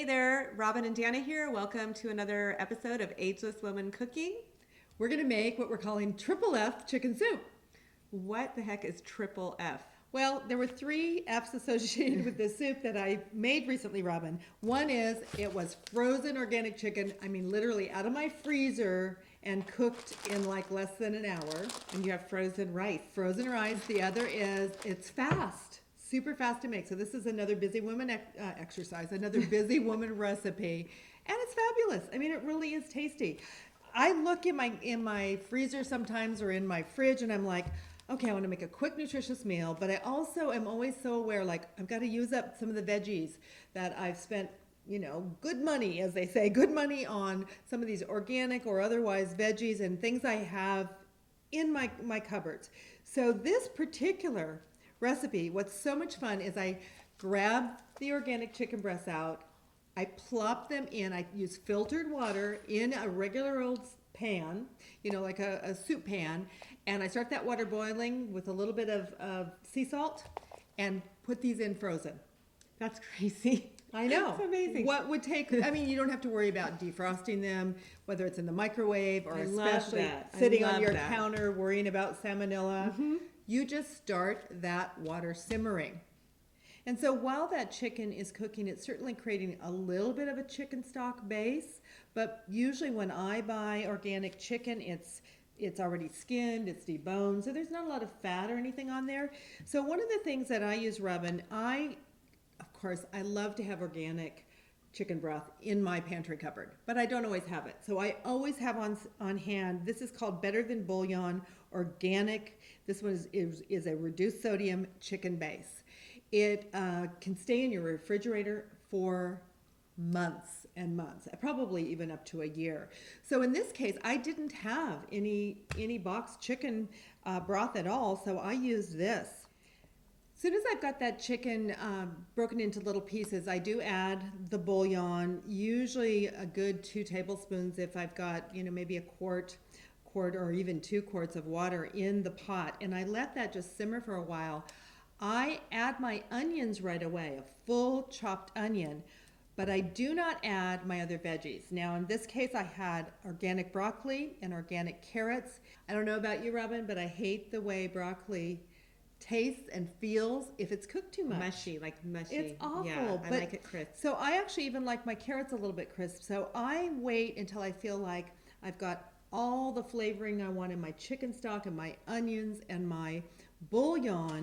Hey there, Robin and Dana here. Welcome to another episode of Ageless Woman Cooking. We're going to make what we're calling triple F chicken soup. What the heck is triple F? Well, there were three F's associated with this soup that I made recently, Robin. One is it was frozen organic chicken. I mean, literally out of my freezer and cooked in like less than an hour. And you have frozen rice. Frozen rice. The other is it's fast. Super fast to make. So this is another busy woman exercise, another busy woman recipe. And it's fabulous. I mean, it really is tasty. I look in my freezer sometimes or in my fridge and I'm like, okay, I want to make a quick, nutritious meal, but I also am always so aware, like, I've got to use up some of the veggies that I've spent, good money, as they say, good money on some of these organic or otherwise veggies and things I have in my cupboards. So this particular recipe, what's so much fun is I grab the organic chicken breasts out, I plop them in, I use filtered water in a regular old pan, like a soup pan, and I start that water boiling with a little bit of sea salt and put these in frozen. That's crazy. I know. That's amazing. What would take, you don't have to worry about defrosting them, whether it's in the microwave or especially sitting on your counter worrying about salmonella. Mm-hmm. You just start that water simmering. And so while that chicken is cooking, it's certainly creating a little bit of a chicken stock base, but usually when I buy organic chicken, it's already skinned, it's deboned, so there's not a lot of fat or anything on there. So one of the things that I use, Robin, of course, I love to have organic chicken broth in my pantry cupboard, but I don't always have it. So I always have on hand, this is called Better Than Bouillon Organic. This one is a reduced sodium chicken base. It can stay in your refrigerator for months and months, probably even up to a year. So in this case, I didn't have any boxed chicken broth at all, so I used this. As soon as I've got that chicken broken into little pieces, I do add the bouillon, usually a good 2 tablespoons if I've got, maybe a quart or even 2 quarts of water in the pot, and I let that just simmer for a while. I add my onions right away, a full chopped onion, but I do not add my other veggies. Now, in this case, I had organic broccoli and organic carrots. I don't know about you, Robin, but I hate the way broccoli tastes and feels if it's cooked too much. Mushy. It's awful. Yeah, I like it crisp. So I actually even like my carrots a little bit crisp. So I wait until I feel like I've got all the flavoring I want in my chicken stock and my onions and my bouillon.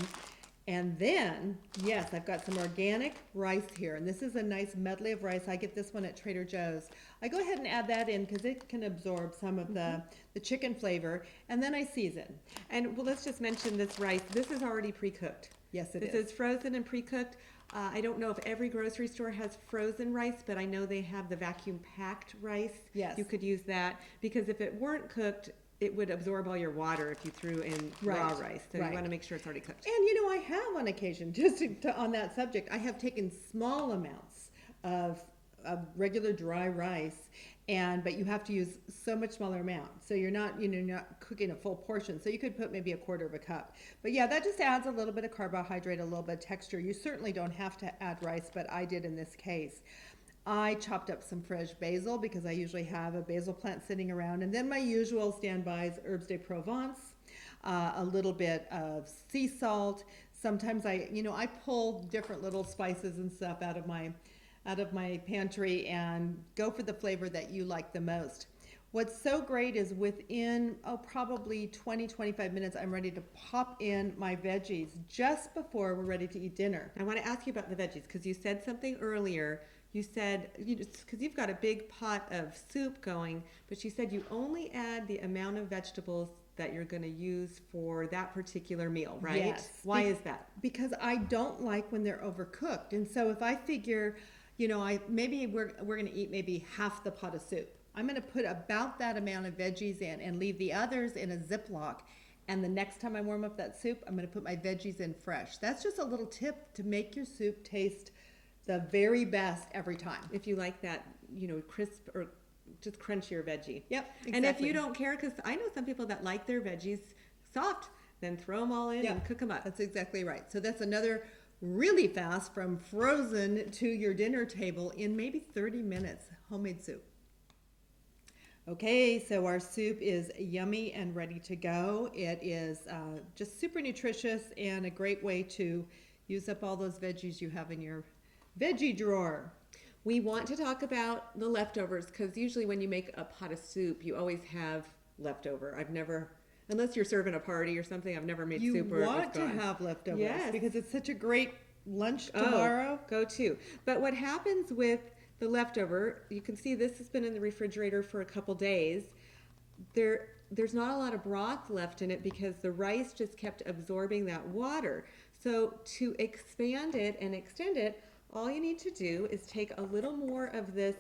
And then, yes, I've got some organic rice here. And this is a nice medley of rice. I get this one at Trader Joe's. I go ahead and add that in because it can absorb some of the chicken flavor. And then I season. And let's just mention this rice. This is already pre-cooked. Yes, it is. This is frozen and pre-cooked. I don't know if every grocery store has frozen rice, but I know they have the vacuum packed rice. Yes. You could use that because if it weren't cooked, it would absorb all your water if you threw in raw rice. So you want to make sure it's already cooked. And I have on occasion, just on that subject, I have taken small amounts of regular dry rice, but you have to use so much smaller amount. So you're not, not cooking a full portion. So you could put maybe a quarter of a cup. But yeah, that just adds a little bit of carbohydrate, a little bit of texture. You certainly don't have to add rice, but I did in this case. I chopped up some fresh basil because I usually have a basil plant sitting around. And then my usual standbys, herbs de Provence, a little bit of sea salt. Sometimes I pull different little spices and stuff out of my pantry and go for the flavor that you like the most. What's so great is within, probably 20-25 minutes, I'm ready to pop in my veggies just before we're ready to eat dinner. I want to ask you about the veggies because you said something earlier. You said, because you've got a big pot of soup going, but you said you only add the amount of vegetables that you're going to use for that particular meal, right? Yes. Why is that? Because I don't like when they're overcooked. And so if I figure, maybe we're going to eat maybe half the pot of soup. I'm going to put about that amount of veggies in and leave the others in a Ziploc. And the next time I warm up that soup, I'm going to put my veggies in fresh. That's just a little tip to make your soup taste the very best every time. If you like that, crisp or just crunchier veggie. Yep, exactly. And if you don't care, because I know some people that like their veggies soft, then throw them all in and cook them up. That's exactly right. So that's another really fast from frozen to your dinner table in maybe 30 minutes. Homemade soup. Okay, so our soup is yummy and ready to go. It is just super nutritious and a great way to use up all those veggies you have in your veggie drawer. We want to talk about the leftovers because usually when you make a pot of soup, you always have leftover. I've never, unless you're serving a party or something, I've never made soup where You it was want to gone. have leftovers Yes. because it's such a great lunch tomorrow. Go to. But what happens with the leftover, you can see this has been in the refrigerator for a couple days. There's not a lot of broth left in it because the rice just kept absorbing that water. So to expand it and extend it, all you need to do is take a little more of this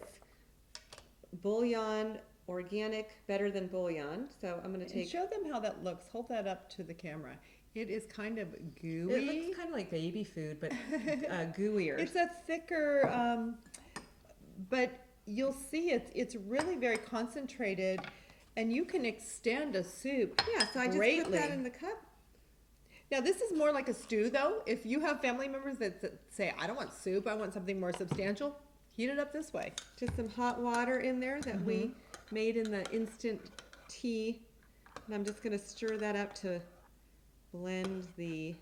bouillon, organic, better than bouillon. So I'm going to take... And show them how that looks. Hold that up to the camera. It is kind of gooey. It looks kind of like baby food, but gooier. It's a thicker, but you'll see it's really very concentrated, and you can extend a soup. Yeah, so I just greatly. put that in the cup. Now this is more like a stew, though. If you have family members that say, "I don't want soup, I want something more substantial," heat it up this way. Just some hot water in there that we made in the instant tea, and I'm just going to stir that up to blend the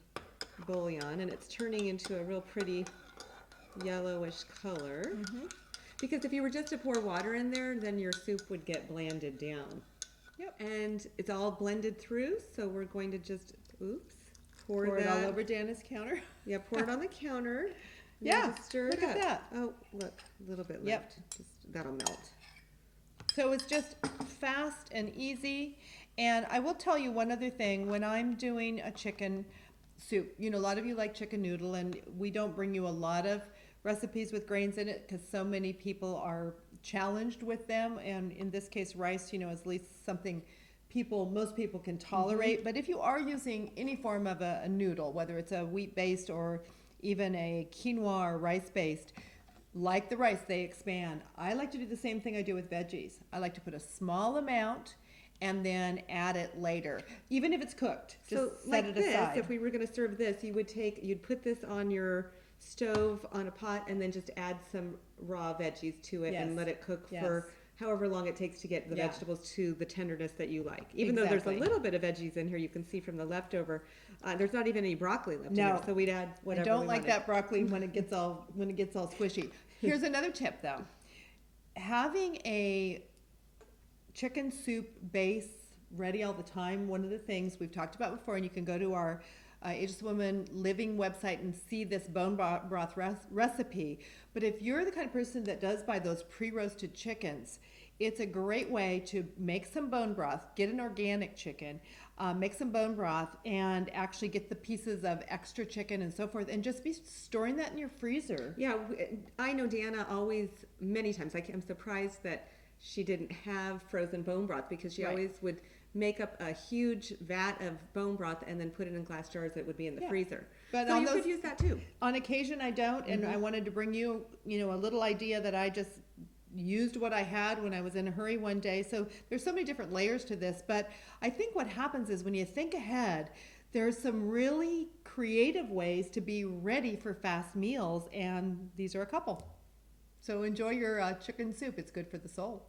bouillon, and it's turning into a real pretty yellowish color. Because if you were just to pour water in there, then your soup would get blanded down. Yep. And it's all blended through, so we're going to just, pour it that all over Dana's counter. Yeah, pour it on the counter. Yeah, stir look it at up. that. Oh, look, a little bit Yep. left. Just, that'll melt. So it's just fast and easy. And I will tell you one other thing. When I'm doing a chicken soup, a lot of you like chicken noodle, and we don't bring you a lot of recipes with grains in it because so many people are challenged with them. And in this case, rice, is at least something most people can tolerate. But if you are using any form of a noodle, whether it's a wheat-based or even a quinoa or rice-based, like the rice, they expand. I like to do the same thing I do with veggies. I like to put a small amount and then add it later, even if it's cooked. Just So set like it this, aside. if we were going to serve this, you'd put this on your stove on a pot and then just add some raw veggies to it and Yes. let it cook Yes. for however long it takes to get the Yeah. vegetables to the tenderness that you like. Even though there's a Exactly. little bit of veggies in here, you can see from the leftover, there's not even any broccoli left in No. there. So we'd add I whatever don't we like wanted. that broccoli when it gets all squishy. Here's another tip though. Having a chicken soup base ready all the time, one of the things we've talked about before, and you can go to our Ageless Woman Living website and see this bone broth recipe. But if you're the kind of person that does buy those pre-roasted chickens, it's a great way to make some bone broth, get an organic chicken, make some bone broth, and actually get the pieces of extra chicken and so forth, and just be storing that in your freezer. Yeah, I know Deanna always, many times, I'm surprised that she didn't have frozen bone broth because she Right. always would make up a huge vat of bone broth and then put it in glass jars that would be in the Yeah. freezer. But so on you those- could use that too. On occasion I don't, and I wanted to bring you, a little idea that I just used what I had when I was in a hurry one day. So there's so many different layers to this, but I think what happens is when you think ahead, there's some really creative ways to be ready for fast meals, and these are a couple. So enjoy your chicken soup. It's good for the soul.